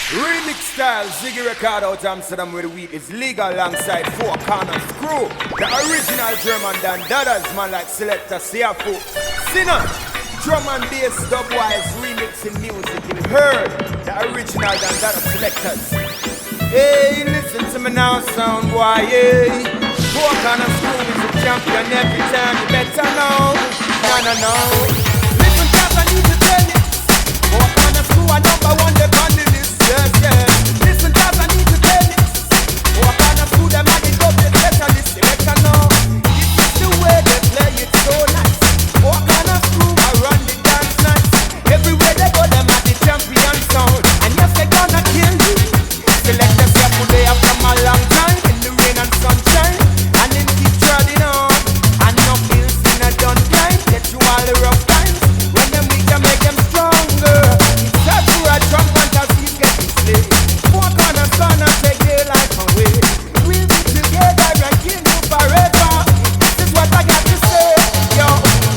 Remix style, Ziggy record out Amsterdam with the week is legal alongside Four Corners Crew. The original German Dan Dadas, man like Selector Siafu. Sinner, drum and bass, dubwise, remixing music. You heard the original Dan Dadas selectors. Hey, listen to me now, sound boy, hey. Four Corners Crew is the champion every time, you better know. No. Listen, cause I need to tell you. Four Corners Crew are number one, they're on the list. Yes. Listen, cause I need to tell you. Four Corners Crew, them are the double specialists. You better know. This is the way they play it so nice. Four Corners Crew, I run the dance nice. Everywhere they go, them are the champion sound. And yes, they gonna kill you. Select yourself who they have come a long time. In the rain and sunshine. And then keep treading on. And no bills in a done time. Get you all the rough times. When them weak, you make them stronger. It's a true drum fantasy getting slayed. Four Corners gonna take their life away. We'll be together and kill you forever. This is what I got to say. Yo,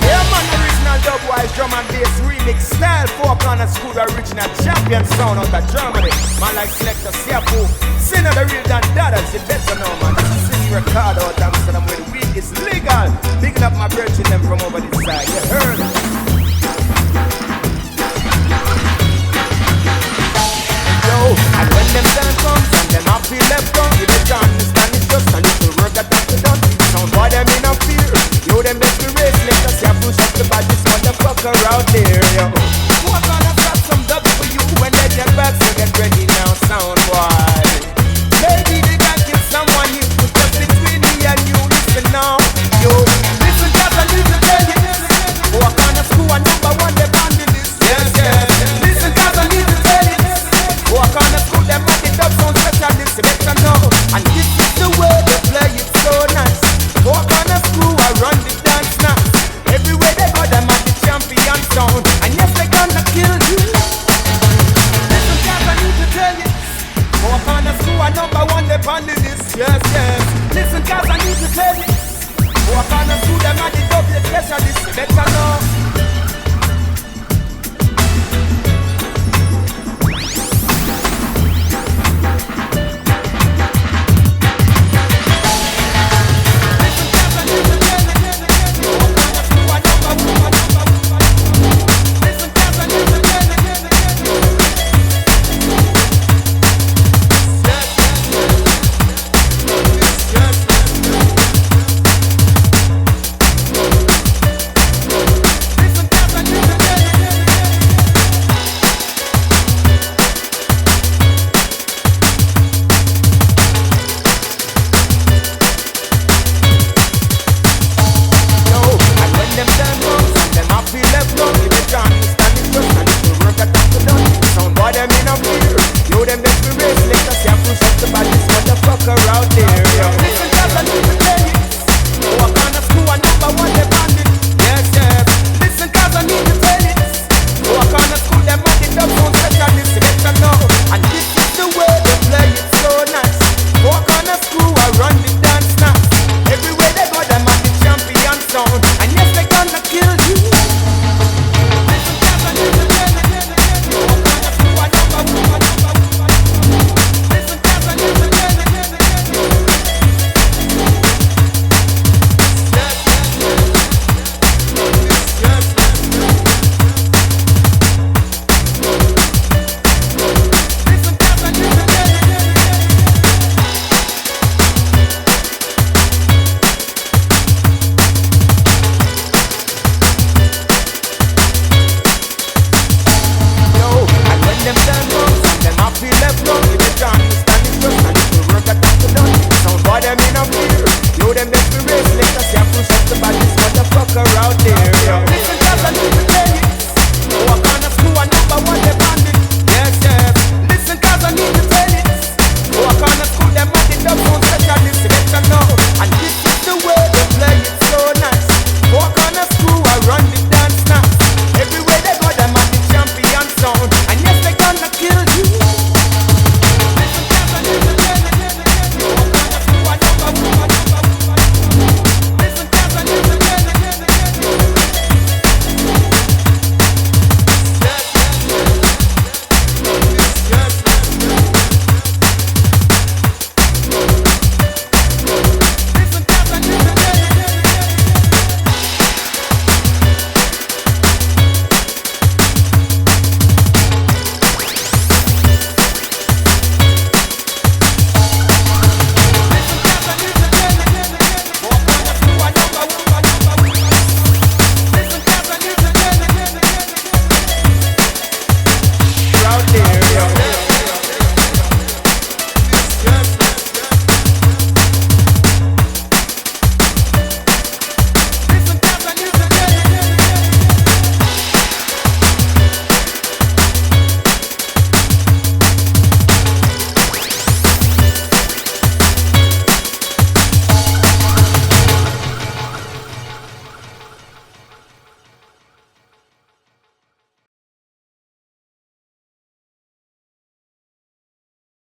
yeah man, original dubwise drum and bass remix style. Four Corners Crew, the original champion sound out of Germany. Man like Selector Siafu. Sinner the real Dan Dadas, you better know man. This is record out Amsterdam where the week is legal. Picking up my virgin them from over this side. You heard it. And when them time comes and them have feel left on, you better understand it's just a little work that has to done. Sound boy them in a fear. Yo them best be race. Let us have push up the baddest motherfucker out there. Yo, what gonna got some dubs for you when they get back? So get ready now, sound boy. Maybe they can kill someone new. Just between me and you, listen now. Yo, listen cause I need to tell you. Four Corners Crew are number one, they're on the list. Yes. Listen cause I need to tell you. Four Corners Crew, them at the dub sound specialists, you better know. And this is the way they play it so nice. Four Corners Crew, I run the dance now. Everywhere they go, them at the champion sound. And yes, they gonna kill you. Listen cause I need to tell you. Four Corners Crew are number one, they on the list. Yes. Listen cause I need to tell you. Four Corners Crew, them at the double specialists, you better know.